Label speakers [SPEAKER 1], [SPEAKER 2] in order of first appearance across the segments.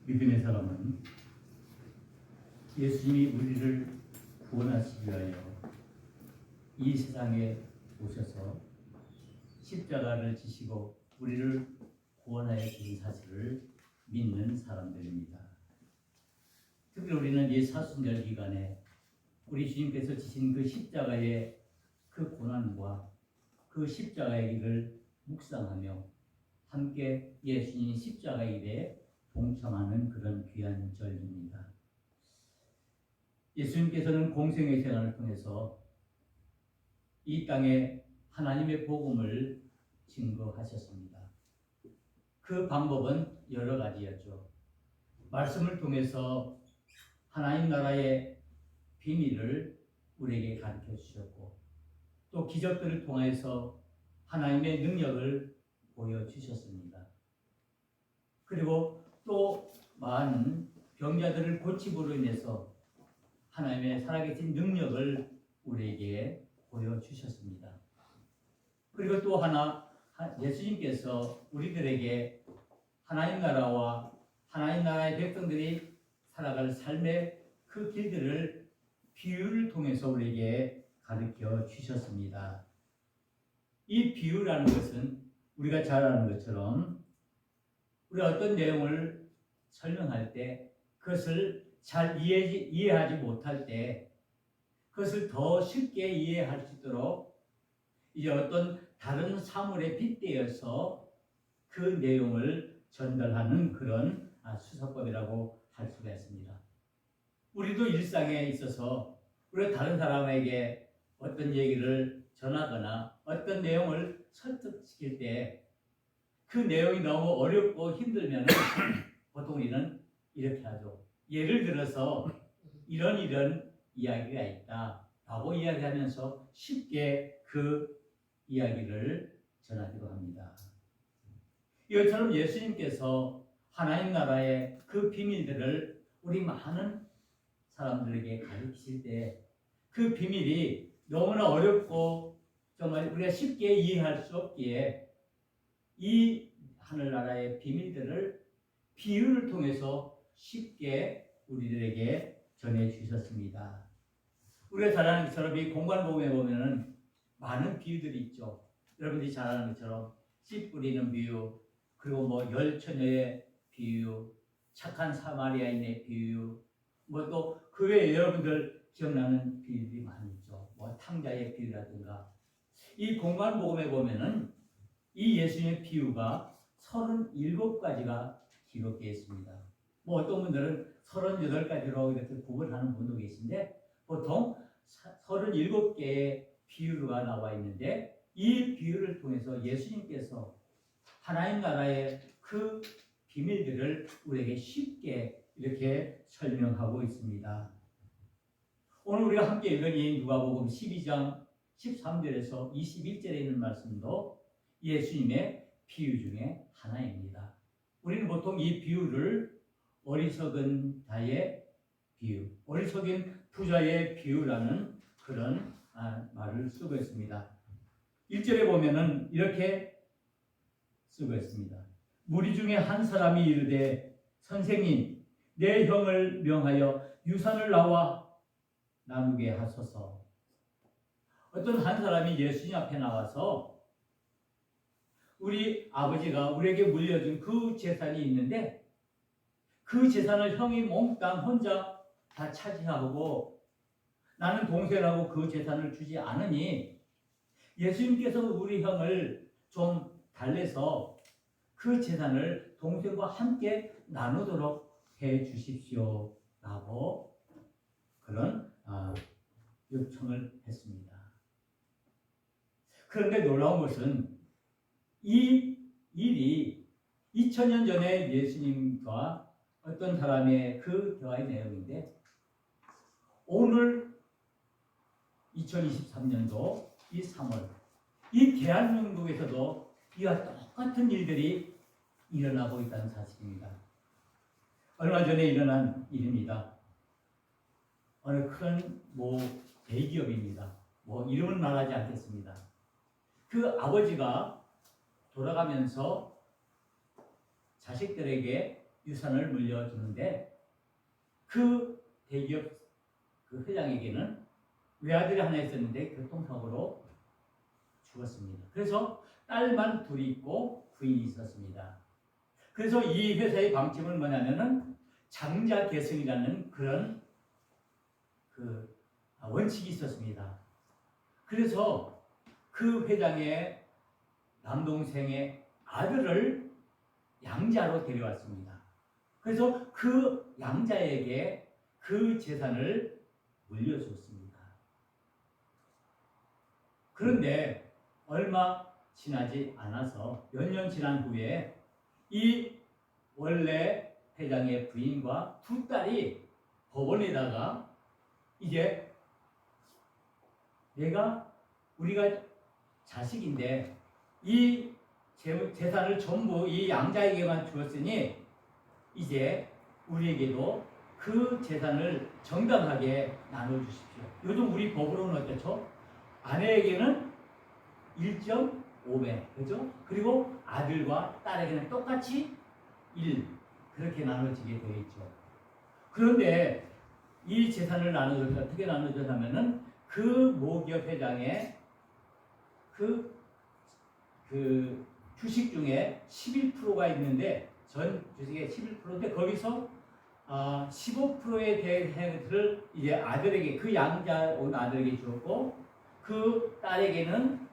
[SPEAKER 1] 믿음의 사람은 예수님이 우리를 구원하시기 위하여 이 세상에 오셔서 십자가를 지시고 우리를 구원하여 주신 사실을 믿는 사람들입니다. 특히 우리는 이 사순절 기간에 우리 주님께서 지신 그 십자가의 그 고난과 그 십자가의 길을 묵상하며 함께 예수님 십자가의 길에 동참하는 그런 귀한 절입니다. 예수님께서는 공생의 생활을 통해서 이 땅에 하나님의 복음을 증거하셨습니다. 그 방법은 여러 가지였죠. 말씀을 통해서 하나님 나라의 비밀을 우리에게 가르쳐 주셨고, 또 기적들을 통해서 하나님의 능력을 보여주셨습니다. 그리고 또 많은 병자들을 고침으로 인해서 하나님의 살아계신 능력을 우리에게 보여주셨습니다. 그리고 또 하나, 예수님께서 우리들에게 하나님 나라와 하나님 나라의 백성들이 살아갈 삶의 그 길들을 비유를 통해서 우리에게 가르쳐 주셨습니다. 이 비유라는 것은 우리가 잘 아는 것처럼 우리가 어떤 내용을 설명할 때 그것을 잘 이해하지 못할 때 그것을 더 쉽게 이해할 수 있도록 이제 어떤 다른 사물에 빗대어서 그 내용을 전달하는 그런 수사법이라고 할 수가 있습니다. 우리도 일상에 있어서 우리가 다른 사람에게 어떤 얘기를 전하거나 어떤 내용을 설득시킬 때 그 내용이 너무 어렵고 힘들면 보통 우리는 이렇게 하죠. 예를 들어서 이런 이야기가 있다 라고 이야기하면서 쉽게 그 이야기를 전하기도 합니다. 이것처럼 예수님께서 하나님 나라의 그 비밀들을 우리 많은 사람들에게 가르치실 때 그 비밀이 너무나 어렵고 정말 우리가 쉽게 이해할 수 없기에 이 하늘나라의 비밀들을 비유를 통해서 쉽게 우리들에게 전해주셨습니다. 우리가 잘 아는 것처럼 이 공관복음에 보면은 많은 비유들이 있죠. 여러분들이 잘 아는 것처럼 씨 뿌리는 비유, 그리고 뭐 열처녀의 비유, 착한 사마리아인의 비유, 뭐 또 그 외에 여러분들 기억나는 비유들이 많이 있죠. 뭐 탕자의 비유라든가. 이 공관복음에 보면은 이 예수님의 비유가 37가지가 기록되어 있습니다. 뭐 어떤 분들은 38가지로 이렇게 구분하는 분도 계신데 보통 37개의 비유가 나와 있는데 이 비유를 통해서 예수님께서 하나님 나라의 그 비밀들을 우리에게 쉽게 이렇게 설명하고 있습니다. 오늘 우리가 함께 읽은 이 누가복음 12장 13절에서 21절에 있는 말씀도 예수님의 비유 중에 하나입니다. 우리는 보통 이 비유를 어리석은 자의 비유, 어리석은 부자의 비유라는 그런 말을 쓰고 있습니다. 1절에 보면은 이렇게 쓰고 있습니다. 무리 중에 한 사람이 이르되 선생님, 내 형을 명하여 유산을 나와 나누게 하소서. 어떤 한 사람이 예수님 앞에 나와서 우리 아버지가 우리에게 물려준 그 재산이 있는데 그 재산을 형이 몽땅 혼자 다 차지하고 나는 동생하고 그 재산을 주지 않으니 예수님께서 우리 형을 좀 달래서 그 재산을 동생과 함께 나누도록 해 주십시오 라고 그런 요청을 했습니다. 그런데 놀라운 것은 이 일이 2000년 전에 예수님과 어떤 사람의 그 대화의 내용인데 오늘 2023년도 이 3월 이 대한민국에서도 이와 똑같은 일들이 일어나고 있다는 사실입니다. 얼마 전에 일어난 일입니다. 어느 큰 대기업입니다. 이름은 말하지 않겠습니다. 그 아버지가 돌아가면서 자식들에게 유산을 물려주는데 그 대기업 그 회장에게는 외아들이 하나 있었는데 교통사고로 죽었습니다. 그래서 딸만 둘이 있고 부인이 있었습니다. 그래서 이 회사의 방침은 뭐냐면은 장자계승이라는 그런 그 원칙이 있었습니다. 그래서 그 회장의 남동생의 아들을 양자로 데려왔습니다. 그래서 그 양자에게 그 재산을 물려줬습니다. 그런데 얼마 지나지 않아서 몇 년 지난 후에 이 원래 회장의 부인과 두 딸이 법원에다가 이제 우리가 자식인데 이 재산을 전부 이 양자에게만 주었으니 이제 우리에게도 그 재산을 정당하게 나눠주십시오. 요즘 우리 법으로는 어떻죠? 아내에게는 1.5배, 그죠? 그리고 아들과 딸에게는 똑같이 1, 그렇게 나눠지게 되어 있죠. 그런데 이 재산을 나눠줘서 어떻게 나눠줬냐면은 그 모기업 회장의 그 주식 중에 11%가 있는데 전 주식의 11%인데 거기서 15%의 대해를 이제 아들에게 그 양자 온 아들에게 주었고 그 딸에게는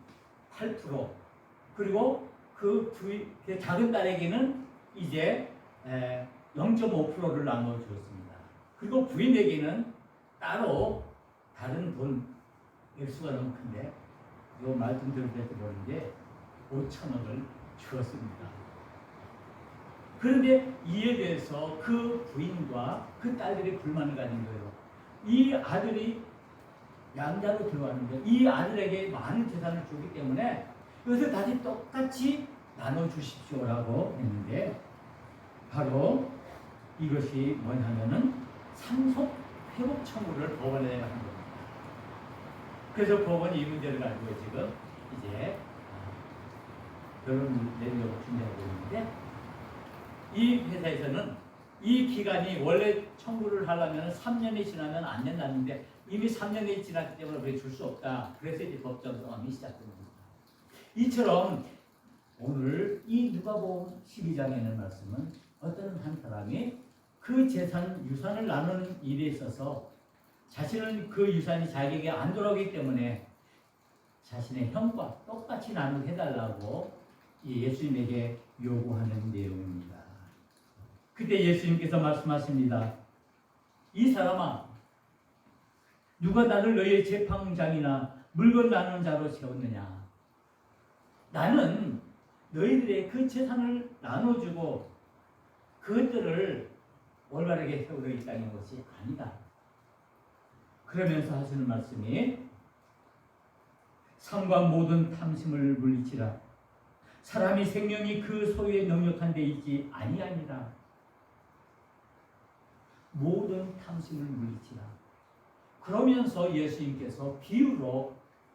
[SPEAKER 1] 8% 그리고 그 작은 딸에게는 이제 0.5%를 나눠 주었습니다. 그리고 부인에게는 따로 다른 돈 액수가 너무 큰데 이거 말씀드릴지 모르는데 5천억을 주었습니다. 그런데 이에 대해서 그 부인과 그 딸들이 불만을 가진 거예요. 이 아들이 양자로 들어왔는데 이 아들에게 많은 재산을 주기 때문에 이것을 다시 똑같이 나눠주십시오라고 했는데 바로 이것이 뭐냐면은 상속 회복 청구를 법원에 한 겁니다. 그래서 법원이 이 문제를 가지고 지금 이제 결론을 내리려고 준비하고 있는데 이 회사에서는 이 기간이 원래 청구를 하려면 3년이 지나면 안 된다는데 이미 3년이 지났기 때문에 우리 줄 수 없다. 그래서 이제 법정 싸움이 시작됩니다. 이처럼 오늘 이 누가복음 12장에는 말씀은 어떤 한 사람이 그 유산을 나누는 일에 있어서 자신은 그 유산이 자기에게 안 돌아오기 때문에 자신의 형과 똑같이 나누게 해달라고 예수님에게 요구하는 내용입니다. 그때 예수님께서 말씀하십니다. 이 사람아, 누가 나를 너희의 재판장이나 물건 나누는 자로 세웠느냐? 나는 너희들의 그 재산을 나눠주고 그것들을 올바르게 세우려 있다는 것이 아니다. 그러면서 하시는 말씀이 삶과 모든 탐심을 물리치라. 사람이 생명이 그 소유에 능력한 데 있지 아니하니라. 모든 탐심을 물리치라. 그러면서 예수님께서 비유로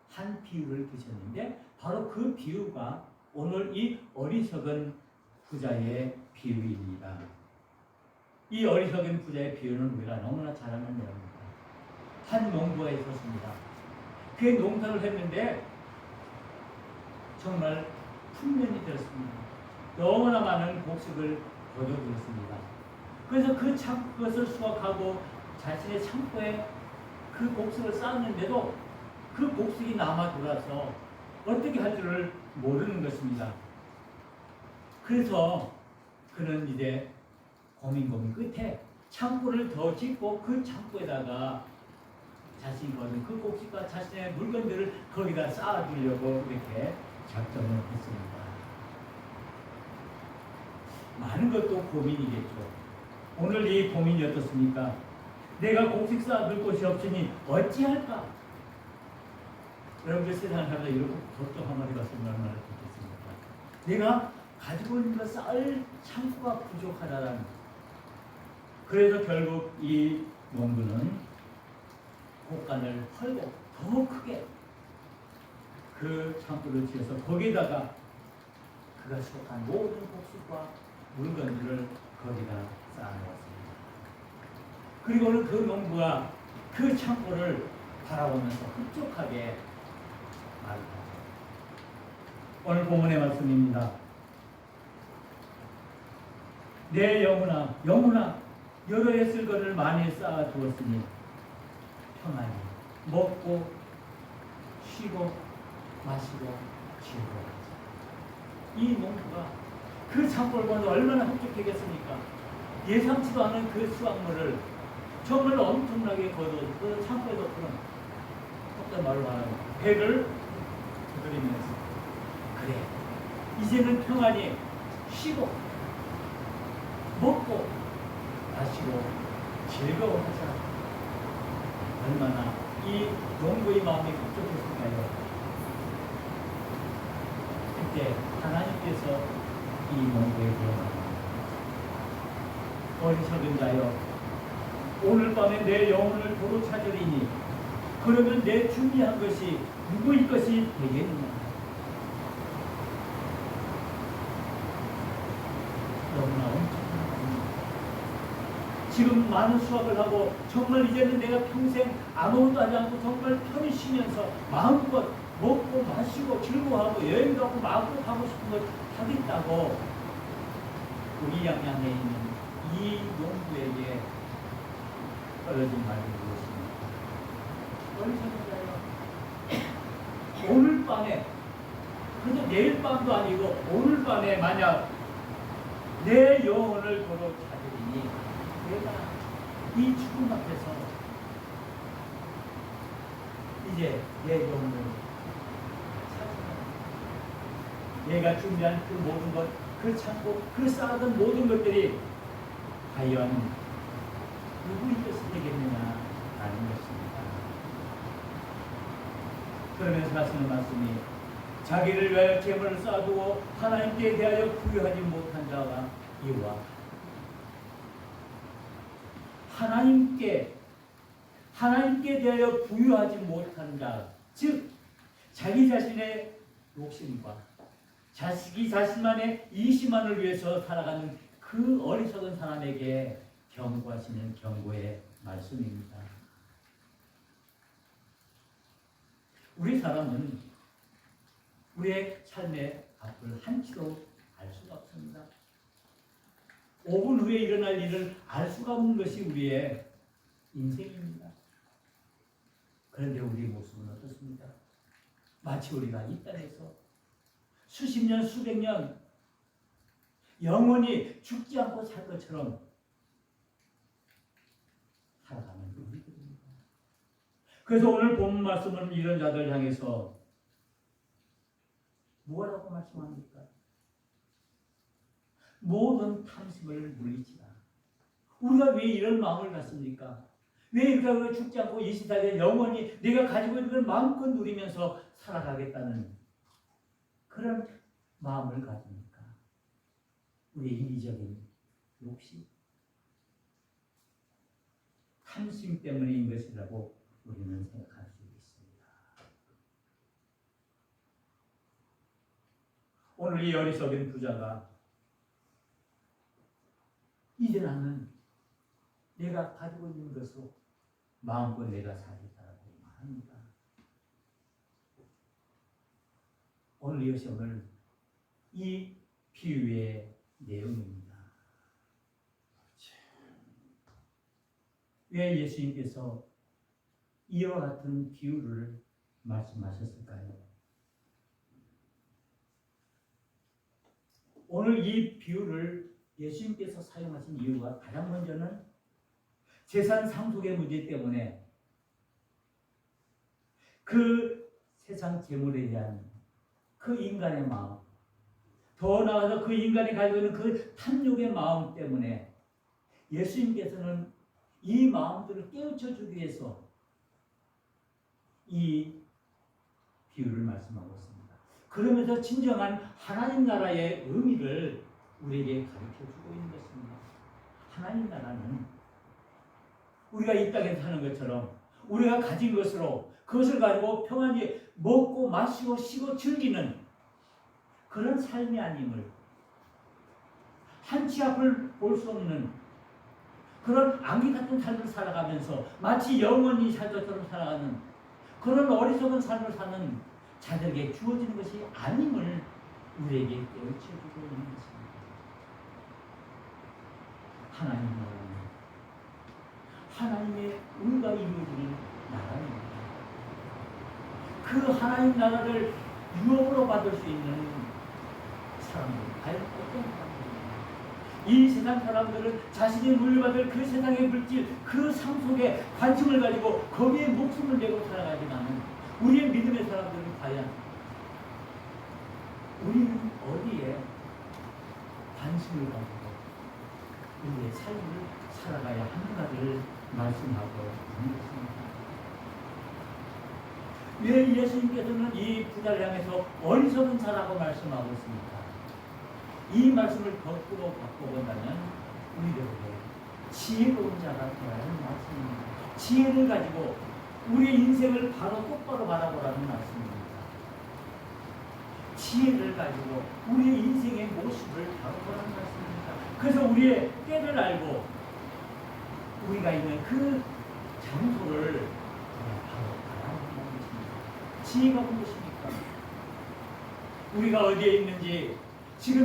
[SPEAKER 1] 한 비유를 드셨는데 바로 그 비유가 오늘 이 어리석은 부자의 비유입니다. 이 어리석은 부자의 비유는 우리가 너무나 잘 아는 내용입니다. 한 농부가 있었습니다. 그 농사를 했는데 정말 풍년이 되었습니다. 너무나 많은 곡식을 거둬들였습니다. 그래서 그것을 수확하고 자신의 창고에 그 곡식을 쌓았는데도 그 곡식이 남아 돌아서 어떻게 할 줄을 모르는 것입니다. 그래서 그는 이제 고민 끝에 창고를 더 짓고 그 창고에다가 자신이 거둔 그 곡식과 자신의 물건들을 거기다 쌓아두려고 이렇게 작정을 했습니다. 많은 것도 고민이겠죠. 오늘 이 고민이 어떻습니까? 내가 곡식 쌓아둘 곳이 없으니 어찌할까? 여러분들 세상을 살다 이렇게 걱정 한번 해봤으면 얼마나 좋겠습니까? 내가 가지고 있는 것 쌓을 창고가 부족하다는. 그래서 결국 이 농부는 곡간을 헐고 더 크게 그 창고를 지어서 거기다가 그가 수확한 모든 곡식과 물건들을 거기다 그리고는 그 농부가 그 창고를 바라보면서 흡족하게 말합니다. 오늘 본문의 말씀입니다. 내 영혼아, 영혼아, 여러 해 쓸 것을 많이 쌓아두었으니 평안히 먹고 쉬고 마시고 즐거워하자. 이 농부가 그 창고를 보면서 얼마나 흡족했겠습니까? 예상치도 않은 그 수확물을 정말 엄청나게 거둬서 그 창고에서 그런 속된 말로 말하면 배를 두드리면서 그래, 이제는 평안히 쉬고 먹고 마시고 즐거워하자. 얼마나 이 농부의 마음이 흡족했을까요? 그때 하나님께서 이 농부에게 어리석은 자여, 오늘 밤에 내 영혼을 도로 찾으리니 그러면 내 준비한 것이 누구의 것이 되겠느냐. 너무나 엄청난 겁니다. 지금 많은 수확을 하고 정말 이제는 내가 평생 아무것도 하지 않고 정말 편히 쉬면서 마음껏 먹고 마시고 즐거워하고 여행도 하고 마음껏 하고 싶은 걸 하겠다고 우리 양양에 있는 이 농부에게 떨어진 말이 무엇입니까? 어리석은 자여, 오늘 밤에, 그저 내일 밤도 아니고 오늘 밤에 만약 내 영혼을 도로 찾으리니 내가 이 죽음 앞에서 이제 내 영혼을 찾으라. 내가 준비한 그 모든 것, 그 창고, 그 쌓아둔 모든 것들이 과연 누구의 것이 되겠느냐 라는 것입니다. 그러면서 하시는 말씀이 자기를 위하여 재물을 쌓아두고 하나님께 대하여 부유하지 못한 자가 이와 하나님께 대하여 부유하지 못한 자, 즉 자기 자신의 욕심과 자기 자신만의 이시만을 위해서 살아가는 그 어리석은 사람에게 경고하시는 경고의 말씀입니다. 우리 사람은 우리의 삶의 앞을 한치도 알 수가 없습니다. 5분 후에 일어날 일을 알 수가 없는 것이 우리의 인생입니다. 그런데 우리 모습은 어떻습니까? 마치 우리가 이 땅에서 수십 년, 수백 년 영원히 죽지 않고 살 것처럼 살아가는 우리들입니다. 그래서 오늘 본 말씀은 이런 자들 향해서 뭐라고 말씀합니까? 모든 탐심을 물리치라. 우리가 왜 이런 마음을 갖습니까? 왜 우리가 죽지 않고 이 시대에 영원히 내가 가지고 있는 걸 마음껏 누리면서 살아가겠다는 그런 마음을 가집니까? 우리의 인위적인 욕심, 탐심 때문인 것이라고 우리는 생각할 수 있습니다. 오늘 이 어리석은 부자가 이제 나는 내가 가지고 있는 것으로 마음껏 내가 살겠다고 말합니다. 오늘 이것이 오늘 이 비유의 내용입니다. 왜 예수님께서 이와 같은 비유를 말씀하셨을까요? 오늘 이 비유를 예수님께서 사용하신 이유가 가장 먼저는 재산 상속의 문제 때문에 그 세상 재물에 대한 그 인간의 마음, 더 나아가서 그 인간이 가지고 있는 그 탐욕의 마음 때문에 예수님께서는 이 마음들을 깨우쳐 주기 위해서 이 비유를 말씀하고 있습니다. 그러면서 진정한 하나님 나라의 의미를 우리에게 가르쳐 주고 있는 것입니다. 하나님 나라는 우리가 이 땅에 사는 것처럼 우리가 가진 것으로 그것을 가지고 평안히 먹고 마시고 쉬고 즐기는 그런 삶이 아님을, 한치 앞을 볼 수 없는 그런 안개 같은 삶을 살아가면서 마치 영원히 살 것처럼 살아가는 그런 어리석은 삶을 사는 자들에게 주어지는 것이 아님을 우리에게 깨우쳐주고 있는 것입니다. 하나님 나라는 하나님의 은가 이루어지는 나라입니다. 그 하나님 나라를 유업으로 받을 수 있는 사람들, 과연 어떤 사람들입니까? 이 세상 사람들은 자신이 물려받을 그 세상의 물질, 그 삶 속에 관심을 가지고 거기에 목숨을 내고 살아가지만은 우리의 믿음의 사람들은 과연 우리는 어디에 관심을 가지고 우리의 삶을 살아가야 하는가를 말씀하고 있는 것입니다. 왜 예수님께서는 이 부자를 향해서 어리석은 자라고 말씀하고 있습니까? 이 말씀을 거꾸로 바꿔본다면 우리들에게 지혜로운 자가 되어야 하는 말씀입니다. 지혜를 가지고 우리의 인생을 바로 똑바로 바라보라는 말씀입니다. 지혜를 가지고 우리의 인생의 모습을 바로 보라는 말씀입니다. 그래서 우리의 때를 알고 우리가 있는 그 장소를 바로 바라보는 것입니다. 지혜가 무엇입니까? 우리가 어디에 있는지,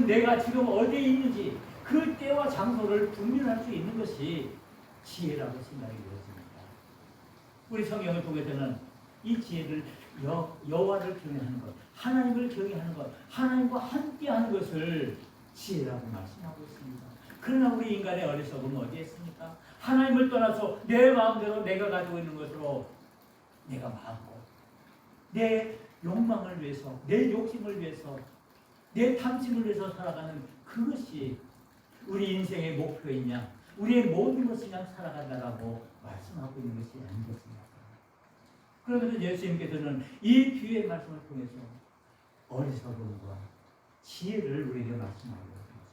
[SPEAKER 1] 내가 지금 어디에 있는지 그 때와 장소를 분별할 수 있는 것이 지혜라고 생각이 되었습니다. 우리 성경을 보게 되면 이 지혜를 여호와를 경외하는 것, 하나님을 경외하는 것, 하나님과 함께하는 것을 지혜라고 말씀하고 있습니다. 그러나 우리 인간의 어리석음은 어디에 있습니까? 하나님을 떠나서 내 마음대로 내가 가지고 있는 것으로 내가 마음고 내 욕망을 위해서, 내 욕심을 위해서, 내 탐심을 위해서 살아가는 그것이 우리 인생의 목표이냐, 우리의 모든 것을 그냥 살아간다라고 말씀하고 있는 것이 아닌 것입니다. 그러면서 예수님께서는 이 비유의 말씀을 통해서 어리석음과 지혜를 우리에게 말씀하고 있습니다.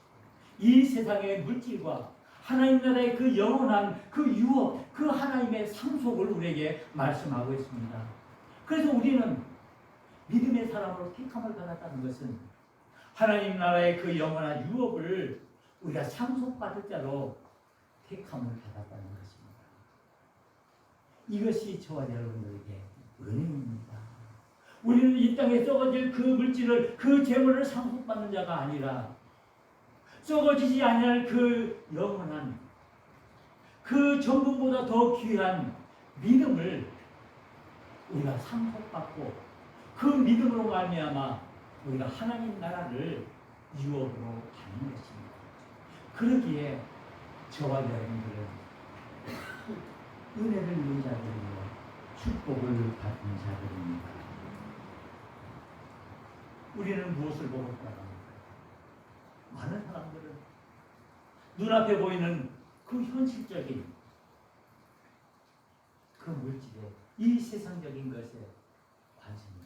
[SPEAKER 1] 이 세상의 물질과 하나님 나라의 그 영원한 그 유업, 그 하나님의 상속을 우리에게 말씀하고 있습니다. 그래서 우리는 믿음의 사람으로 택함을 받았다는 것은 하나님 나라의 그 영원한 유업을 우리가 상속받을 자로 택함을 받았다는 것입니다. 이것이 저와 여러분들에게 은혜입니다. 우리는 이 땅에 썩어질 그 물질을, 그 재물을 상속받는 자가 아니라 썩어지지 않을 그 영원한, 그 전분보다 더 귀한 믿음을 우리가 상속받고 그 믿음으로 말미암아 우리가 하나님 나라를 유업으로 받는 것입니다. 그러기에 저와 여러분들은 은혜를 입은 자들이며 축복을 받은 자들입니다. 우리는 무엇을 보고 살아갑니까? 많은 사람들은 눈앞에 보이는 그 현실적인 그 물질에, 이 세상적인 것에 관심을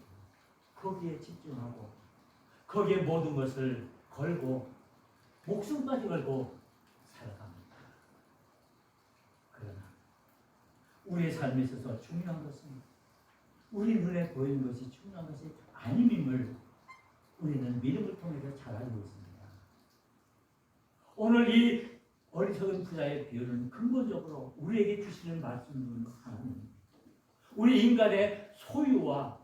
[SPEAKER 1] 거기에 집중하고 거기에 모든 것을 걸고 목숨까지 걸고 살아갑니다. 그러나 우리의 삶에 있어서 중요한 것은 우리 눈에 보이는 것이 중요한 것이 아님임을 우리는 믿음을 통해서 잘 알고 있습니다. 오늘 이 어리석은 부자의 비유는 근본적으로 우리에게 주시는 말씀은 하나님, 우리 인간의 소유와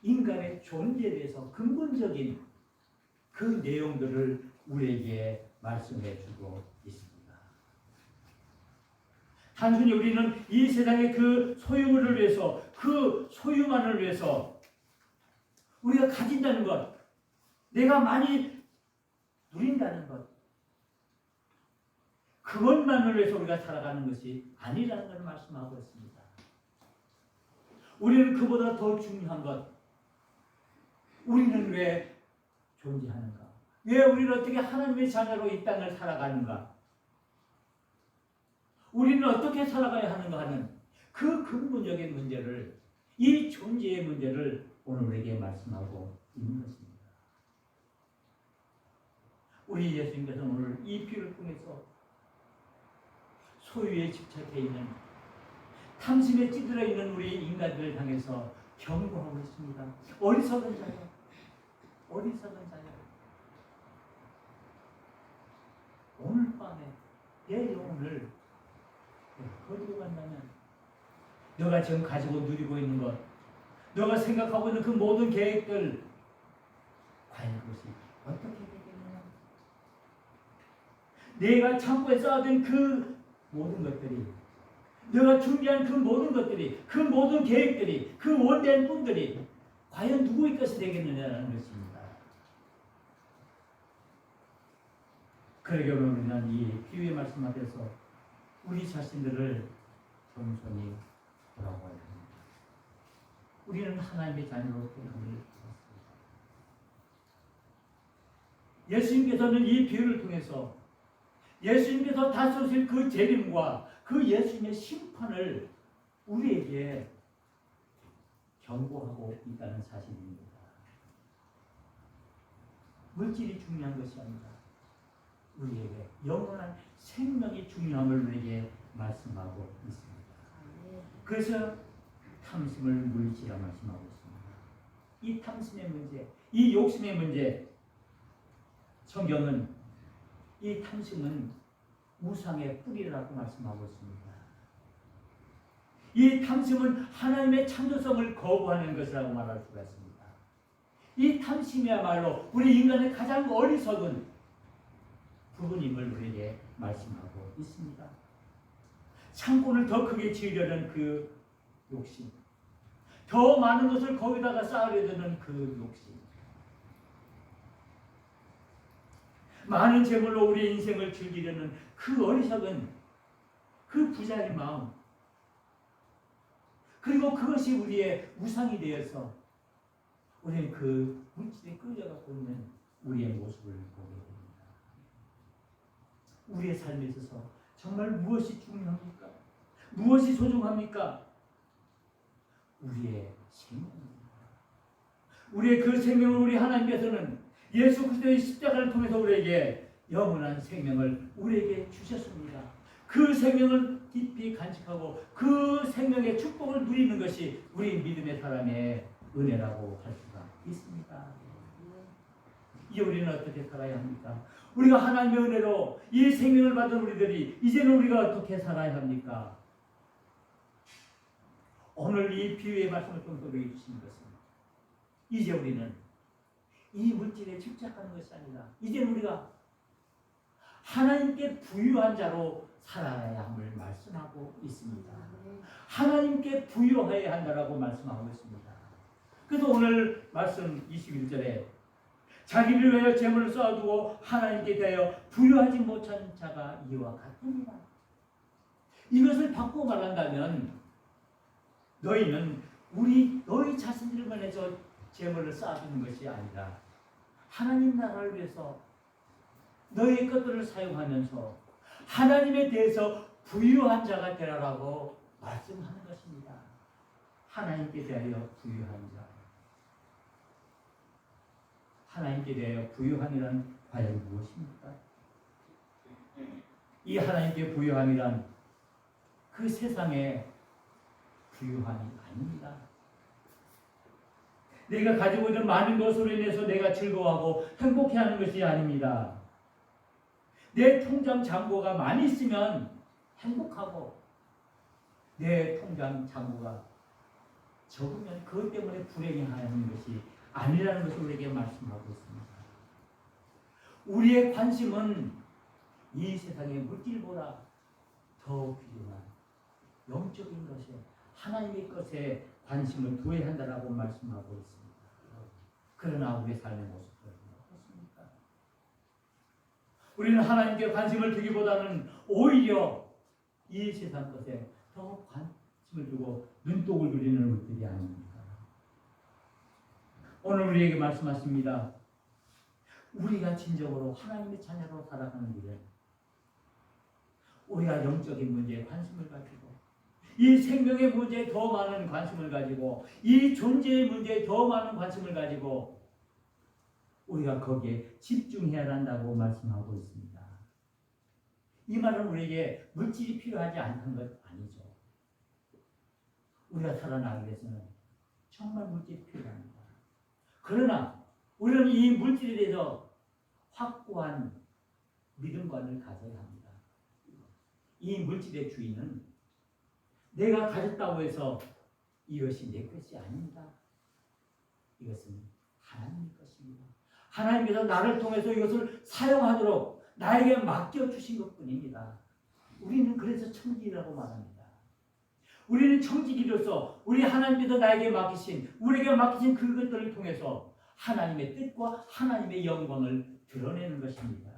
[SPEAKER 1] 인간의 존재에 대해서 근본적인 그 내용들을 우리에게 말씀해 주고 있습니다. 단순히 우리는 이 세상의 그 소유물을 위해서, 그 소유만을 위해서 우리가 가진다는 것, 내가 많이 누린다는 것, 그것만을 위해서 우리가 살아가는 것이 아니라는 것을 말씀하고 있습니다. 우리는 그보다 더 중요한 것, 우리는 왜 존재하는가? 왜 우리는 어떻게 하나님의 자녀로 이 땅을 살아가는가? 우리는 어떻게 살아가야 하는가 하는 그 근본적인 문제를, 이 존재의 문제를 오늘 우리에게 말씀하고 있는 것입니다. 우리 예수님께서는 오늘 이 비유를 통해서 소유에 집착해 있는, 탐심에 찌들어 있는 우리 인간들을 향해서 경고하고 있습니다. 어리석은 자여, 어리석은 자여. 오늘 밤에 내 영혼을 어디로 간다면 너가 지금 가지고 누리고 있는 것, 너가 생각하고 있는 그 모든 계획들, 과연 그것이 어떻게 되겠느냐? 내가 창고에 쌓아둔 그 모든 것들이, 내가 준비한 그 모든 것들이, 그 모든 계획들이, 그 원대한 꿈들이 과연 누구의 것이 되겠느냐는 것입니다. 그러게 우리는 이 비유의 말씀 앞에서 우리 자신들을 겸손히 돌아보아야 합니다. 우리는 하나님의 자녀로 태어남을 받았습니다. 예수님께서는 이 비유를 통해서 예수님께서 다스리실 그 재림과 그 예수님의 심판을 우리에게 경고하고 있다는 사실입니다. 물질이 중요한 것이 아니라 우리에게 영원한 생명이 중요함을 우리에게 말씀하고 있습니다. 그래서 탐심을 물리치라 말씀하고 있습니다. 이 탐심의 문제, 이 욕심의 문제, 성경은 이 탐심은 우상의 뿌리라고 말씀하고 있습니다. 이 탐심은 하나님의 창조성을 거부하는 것이라고 말할 수가 있습니다. 이 탐심이야말로 우리 인간의 가장 어리석은 부분임을 우리에게 말씀하고 있습니다. 창고를 더 크게 지으려는 그 욕심, 더 많은 것을 거기다가 쌓으려는 그 욕심, 많은 재물로 우리의 인생을 즐기려는 그 어리석은 그 부자의 마음, 그리고 그것이 우리의 우상이 되어서 우리는 그 물질에 끌려가고 있는 우리의 모습을 보게 됩니다. 우리의 삶에 있어서 정말 무엇이 중요합니까? 무엇이 소중합니까? 우리의 생명입니다. 우리의 그 생명을 우리 하나님께서는 예수 그리스도의 십자가를 통해서 우리에게 영원한 생명을 우리에게 주셨습니다. 그 생명을 깊이 간직하고 그 생명의 축복을 누리는 것이 우리 믿음의 사람의 은혜라고 할 수가 있습니다. 이제 우리는 어떻게 살아야 합니까? 우리가 하나님의 은혜로 이 생명을 받은 우리들이 이제는 우리가 어떻게 살아야 합니까? 오늘 이 비유의 말씀을 통해서 우리에게 주신 것은 이제 우리는 이 물질에 집착하는 것이 아니라 이제는 우리가 하나님께 부유한 자로 살아야 함을 말씀하고 있습니다. 하나님께 부유해야 한다라고 말씀하고 있습니다. 그래서 오늘 말씀 21절에 자기를 위하여 재물을 쌓아두고 하나님께 대하여 부유하지 못한 자가 이와 같습니다. 이것을 바꾸고 말한다면 너희는 너희 자신들만 해서 재물을 쌓아두는 것이 아니라 하나님 나라를 위해서 너희 것들을 사용하면서 하나님에 대해서 부유한 자가 되라라고 말씀하는 것입니다. 하나님께 대하여 부유한 자. 하나님께 대하여 부유함이란 과연 무엇입니까? 이 하나님께 부유함이란 그 세상의 부유함이 아닙니다. 내가 가지고 있는 많은 것으로 인해서 내가 즐거워하고 행복해하는 것이 아닙니다. 내 통장 잔고가 많이 있으면 행복하고 내 통장 잔고가 적으면 그것 때문에 불행해하는 것이 아니라는 것을 우리에게 말씀하고 있습니다. 우리의 관심은 이 세상의 물질보다 더 귀중한 영적인 것에 하나님의 것에 관심을 두어야 한다라고 말씀하고 있습니다. 그러나 우리의 삶의 모습은 어떻습니까? 우리는 하나님께 관심을 두기보다는 오히려 이 세상 것에 더 관심을 두고 눈독을 들이는 우리들이 아닙니다. 오늘 우리에게 말씀하십니다. 우리가 진정으로 하나님의 자녀로 살아가는 일은 우리가 영적인 문제에 관심을 가지고 이 생명의 문제에 더 많은 관심을 가지고 이 존재의 문제에 더 많은 관심을 가지고 우리가 거기에 집중해야 한다고 말씀하고 있습니다. 이 말은 우리에게 물질이 필요하지 않다는 것 아니죠. 우리가 살아나기 위해서는 정말 물질이 필요합니다. 그러나 우리는 이 물질에 대해서 확고한 믿음관을 가져야 합니다. 이 물질의 주인은 내가 가졌다고 해서 이것이 내 것이 아닙니다. 이것은 하나님의 것입니다. 하나님께서 나를 통해서 이것을 사용하도록 나에게 맡겨주신 것뿐입니다. 우리는 그래서 청지기라고 말합니다. 우리는 청지기로서 우리 하나님께서 나에게 맡기신, 우리에게 맡기신 그것들을 통해서 하나님의 뜻과 하나님의 영광을 드러내는 것입니다.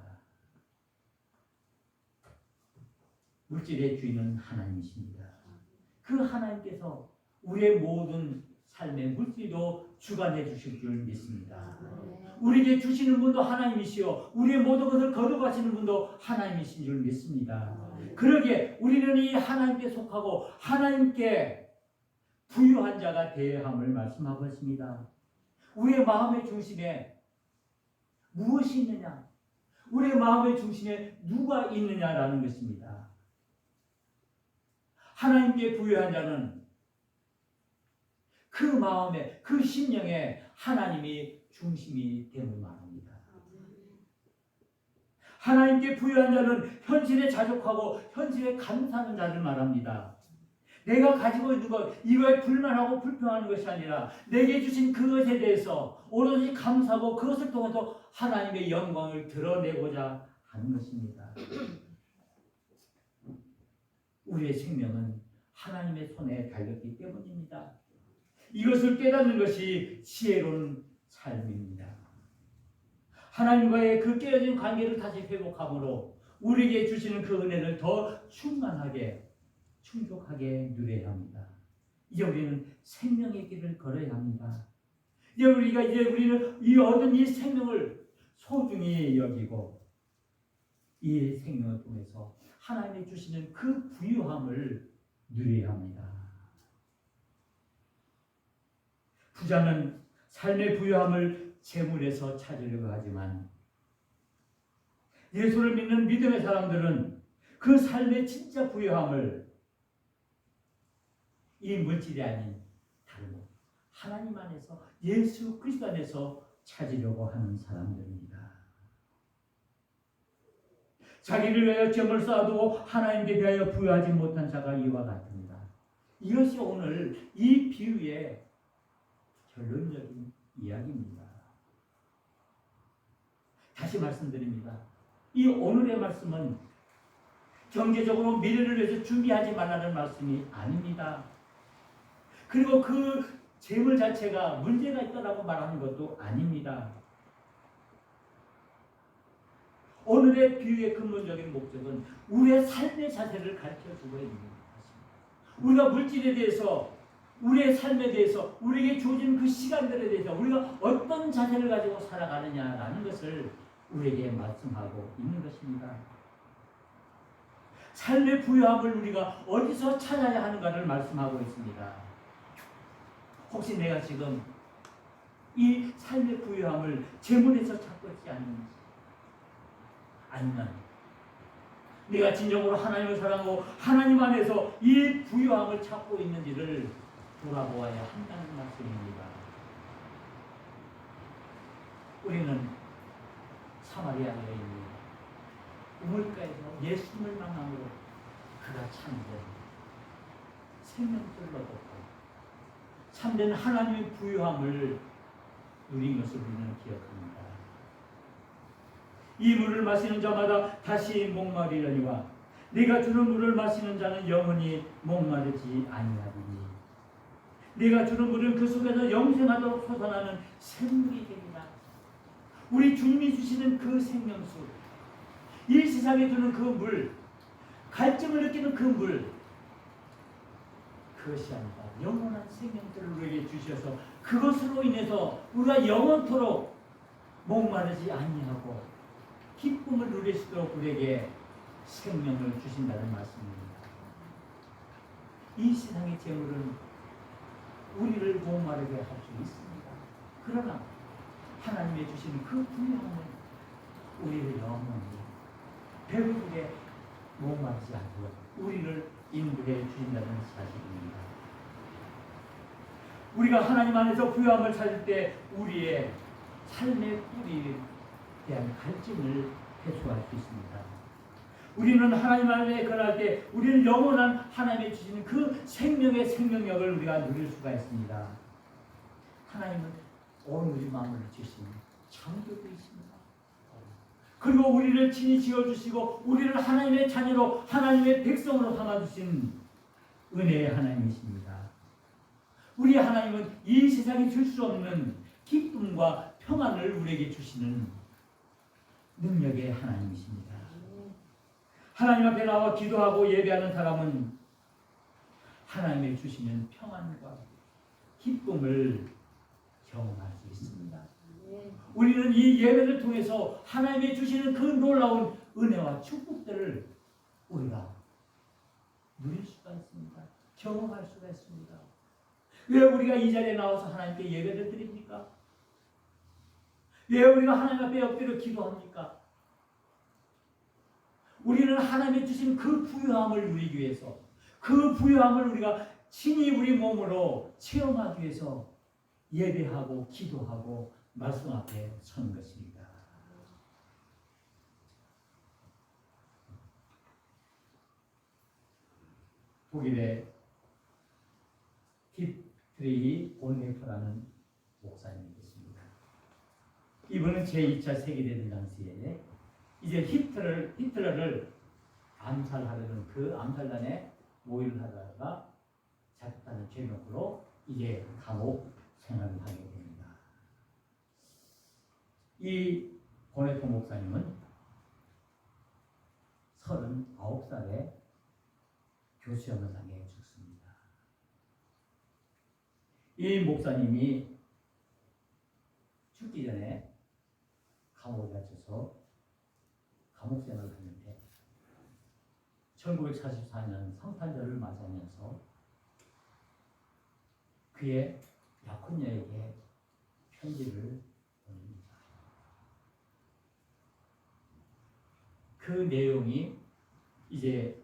[SPEAKER 1] 물질의 주인은 하나님이십니다. 그 하나님께서 우리의 모든 삶의 물질도 주관해 주실 줄 믿습니다. 우리에게 주시는 분도 하나님이시요 우리의 모든 것을 거둬가시는 분도 하나님이신 줄 믿습니다. 그러기에 우리는 이 하나님께 속하고 하나님께 부유한 자가 되어야 함을 말씀하고 있습니다. 우리의 마음의 중심에 무엇이 있느냐? 우리의 마음의 중심에 누가 있느냐라는 것입니다. 하나님께 부유한 자는 그 마음에, 그 심령에 하나님이 중심이 됨을 말합니다. 하나님께 부유한 자는 현실에 자족하고 현실에 감사하는 자를 말합니다. 내가 가지고 있는 것, 이거에 불만하고 불평하는 것이 아니라 내게 주신 그것에 대해서 오로지 감사하고 그것을 통해서 하나님의 영광을 드러내고자 하는 것입니다. 우리의 생명은 하나님의 손에 달렸기 때문입니다. 이것을 깨닫는 것이 지혜로운 삶입니다. 하나님과의 그 깨어진 관계를 다시 회복함으로 우리에게 주시는 그 은혜를 더 충만하게 충족하게 누려야 합니다. 이제 우리는 생명의 길을 걸어야 합니다. 이제 우리는 이 얻은 이 생명을 소중히 여기고 이 생명을 통해서 하나님이 주시는 그 부유함을 누려야 합니다. 부자는 삶의 부유함을 재물에서 찾으려고 하지만 예수를 믿는 믿음의 사람들은 그 삶의 진짜 부유함을 이 물질이 아닌 다른 하나님 안에서 예수 그리스도 안에서 찾으려고 하는 사람들입니다. 자기를 위하여 점을 쌓아두고 하나님께 대하여 부여하지 못한 자가 이와 같습니다. 이것이 오늘 이 비유의 결론적인 이야기입니다. 다시 말씀드립니다. 이 오늘의 말씀은 경제적으로 미래를 위해서 준비하지 말라는 말씀이 아닙니다. 그리고 그 재물 자체가 문제가 있다라고 말하는 것도 아닙니다. 오늘의 비유의 근본적인 목적은 우리의 삶의 자세를 가르쳐주고 있는 것입니다. 우리가 물질에 대해서, 우리의 삶에 대해서, 우리에게 주어진 그 시간들에 대해서 우리가 어떤 자세를 가지고 살아가느냐라는 것을 우리에게 말씀하고 있는 것입니다. 삶의 부유함을 우리가 어디서 찾아야 하는가를 말씀하고 있습니다. 혹시 내가 지금 이 삶의 부유함을 재물에서 찾고 있지 않는지, 아니면 내가 진정으로 하나님을 사랑하고 하나님 안에서 이 부유함을 찾고 있는지를 돌아보아야 한다는 말씀입니다. 우리는 사마리아 여인이 우물가에서 예수님을 만남으로 그가 참된 생명줄을 얻었고 참된 하나님의 부유함을 누린 것을 우리는 기억합니다. 이 물을 마시는 자마다 다시 목마르려니와 네가 주는 물을 마시는 자는 영원히 목마르지 아니하리니 네가 주는 물은 그 속에서 영생하도록 솟아나는 샘물이 되리라. 우리 주님이 주시는 그 생명수, 이 세상에 주는 그 물, 갈증을 느끼는 그 물, 그것이 아니다. 영원한 생명들을 우리에게 주셔서 그것으로 인해서 우리가 영원토록 목마르지 아니하고 기쁨을 누릴 수 있도록 우리에게 생명을 주신다는 말씀입니다. 이 세상의 재물은 우리를 목마르게 할 수 있습니다. 그러나 하나님이 주시는 그 부유함은 우리를 영원히 배부르게 목마르지 않고 우리를 인도해 주신다는 사실입니다. 우리가 하나님 안에서 부유함을 찾을 때 우리의 삶의 뿌리에 대한 갈증을 해소할 수 있습니다. 우리는 하나님 안에 거할 때 우리는 영원한 하나님이 주시는 그 생명의 생명력을 우리가 누릴 수가 있습니다. 하나님은 온 우리 마음을 주신 창조주이십니다. 그리고 우리를 친히 지어주시고 우리를 하나님의 자녀로 하나님의 백성으로 삼아주신 은혜의 하나님이십니다. 우리 하나님은 이 세상에 줄 수 없는 기쁨과 평안을 우리에게 주시는 능력의 하나님이십니다. 하나님 앞에 나와 기도하고 예배하는 사람은 하나님의 주시는 평안과 기쁨을 경험할 수 있습니다. 우리는 이 예배를 통해서 하나님이 주시는 그 놀라운 은혜와 축복들을 우리가 누릴 수가 있습니다. 경험할 수가 있습니다. 왜 우리가 이 자리에 나와서 하나님께 예배를 드립니까? 왜 우리가 하나님 앞에 엎드려 기도합니까? 우리는 하나님이 주신 그 부유함을 누리기 위해서, 그 부유함을 우리가 친히 우리 몸으로 체험하기 위해서 예배하고 기도하고 말씀 앞에 서는 것입니다. 독일의 디트리히 본네퍼라는 목사님이 계십니다. 이분은 제2차 세계대전 당시에 이제 히틀러를 암살하려는 그 암살단에 모의를 하다가 잡혔다는 죄명으로 이제 감옥 생활을 하게 됩니다. 이 보네토 목사님은 39살에 교수형을 당해 죽습니다. 이 목사님이 죽기 전에 감옥에 갇혀서 감옥 생활을 했는데 1944년 성탄절을 맞이하면서 그의 약혼녀에게 편지를 보냅니다. 그 내용이 이제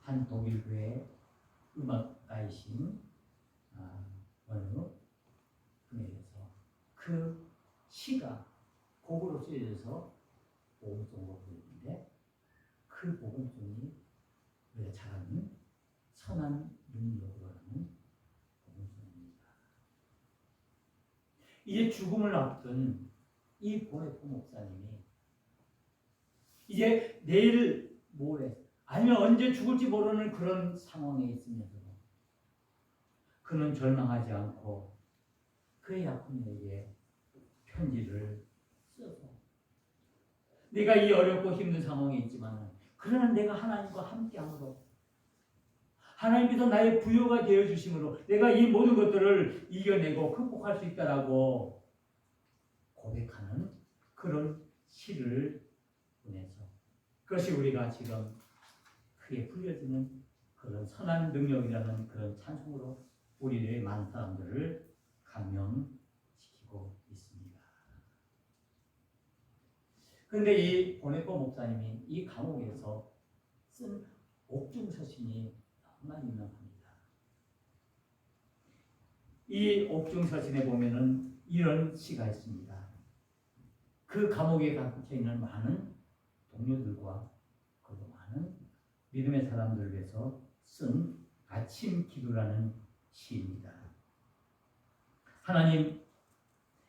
[SPEAKER 1] 한 독일교회 음악가이신 어느 분에게서 그 시가 곡으로 쓰여져서 복음송으로 부르는데 그 복음송이 우리가 잘 아는 선한 능력으로 하는 복음송입니다. 이제 죽음을 앞둔 이 보네토 목사님이 이제 내일 모레 아니면 언제 죽을지 모르는 그런 상황에 있으면서도 그는 절망하지 않고 그의 약혼에게 편지를 써서 내가 이 어렵고 힘든 상황에 있지만 그러나 내가 하나님과 함께함으로 하나님께서 나의 부여가 되어주심으로 내가 이 모든 것들을 이겨내고 극복할 수 있다라고 고백하는 그런 시를 보내서 그것이 우리가 지금 크게 불려지는 그런 선한 능력이라는 그런 찬송으로 우리의 많은 사람들을 감명시키고 있습니다. 그런데 이 보네토 목사님이 이 감옥에서 쓴 옥중서신이 너무나 유명합니다. 이 옥중서신에 보면은 이런 시가 있습니다. 그 감옥에 갇혀 있는 많은 동료들과 그리고 많은 믿음의 사람들을 위해서 쓴 아침 기도라는 시입니다. 하나님,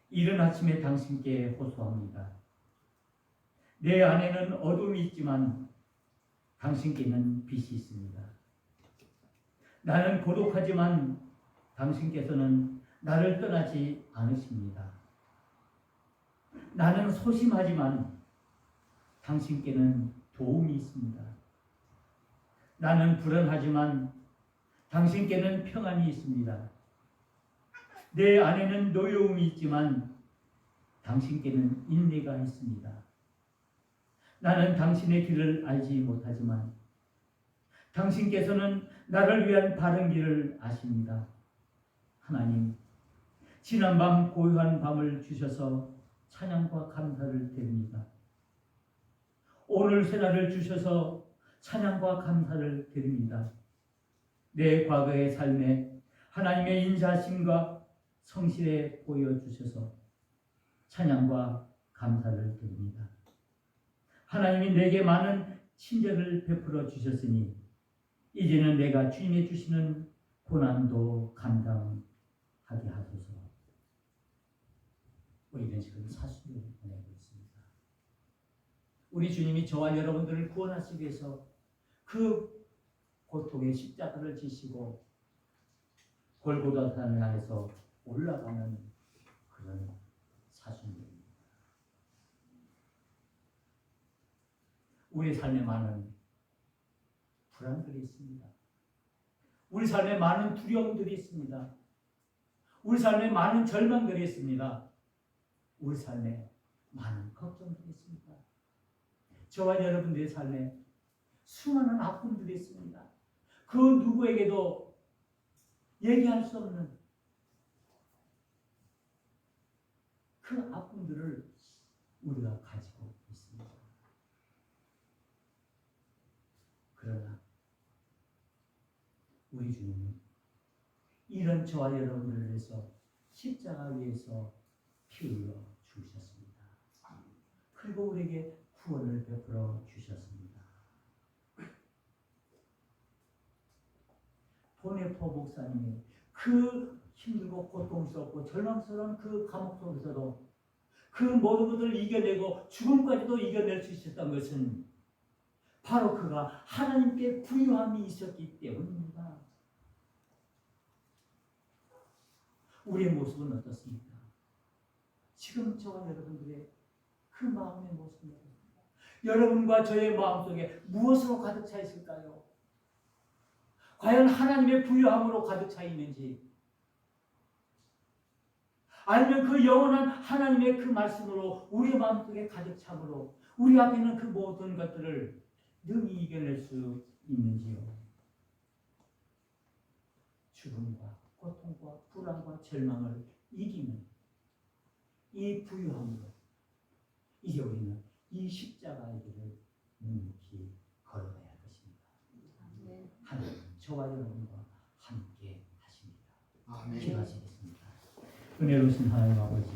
[SPEAKER 1] 이른 아침에 당신께 호소합니다. 내 안에는 어둠이 있지만 당신께는 빛이 있습니다. 나는 고독하지만 당신께서는 나를 떠나지 않으십니다. 나는 소심하지만 당신께는 도움이 있습니다. 나는 불안하지만 당신께는 평안이 있습니다. 내 안에는 노여움이 있지만 당신께는 인내가 있습니다. 나는 당신의 길을 알지 못하지만 당신께서는 나를 위한 바른 길을 아십니다. 하나님, 지난밤 고요한 밤을 주셔서 찬양과 감사를 드립니다. 오늘 새날을 주셔서 찬양과 감사를 드립니다. 내 과거의 삶에 하나님의 인자하심과 성실에 보여주셔서 찬양과 감사를 드립니다. 하나님이 내게 많은 친절을 베풀어 주셨으니 이제는 내가 주님이 주시는 고난도 감당하게 하소서. 이런 식으로 사순절을 보내고 있습니다. 우리 주님이 저와 여러분들을 구원하시기 위해서 그 고통의 십자가를 지시고 골고다산을 향해서 올라가는 그런 사순절입니다. 우리 삶에 많은 불안들이 있습니다. 우리 삶에 많은 두려움들이 있습니다. 우리 삶에 많은 절망들이 있습니다. 우리 삶에 많은 걱정들이 있습니다. 저와 여러분들의 삶에 수많은 아픔들이 있습니다. 그 누구에게도 얘기할 수 없는 그 아픔들을 우리가 가지고 있습니다. 그러나 우리 주님은 이런 저와 여러분들을 위해서 십자가 위에서 피 흘려 주셨습니다. 그리고 우리에게 구원을 베풀어 주셨습니다. 보네포 목사님이 그 힘들고 고통스럽고 절망스러운 그 감옥 속에서도 그 모든 것을 이겨내고 죽음까지도 이겨낼 수 있었던 것은 바로 그가 하나님께 부유함이 있었기 때문입니다. 우리의 모습은 어떻습니까? 지금 저와 여러분들의 그 마음의 모습은 어떻습니까? 여러분과 저의 마음속에 무엇으로 가득 차 있을까요? 과연 하나님의 부유함으로 가득 차 있는지, 아니면 그 영원한 하나님의 그 말씀으로 우리 마음속에 가득 참으로 우리 앞에 있는 그 모든 것들을 능히 이겨낼 수 있는지요? 죽음과 고통과 불안과 절망을 이기는 이 부유함으로 이제 우리는 이 십자가의 길을 묵묵히 걸어가야 할 것입니다. 하나님 저와 여러분과 함께 하십니다. 기도하시겠습니다. 은혜로우신 하나님 아버지,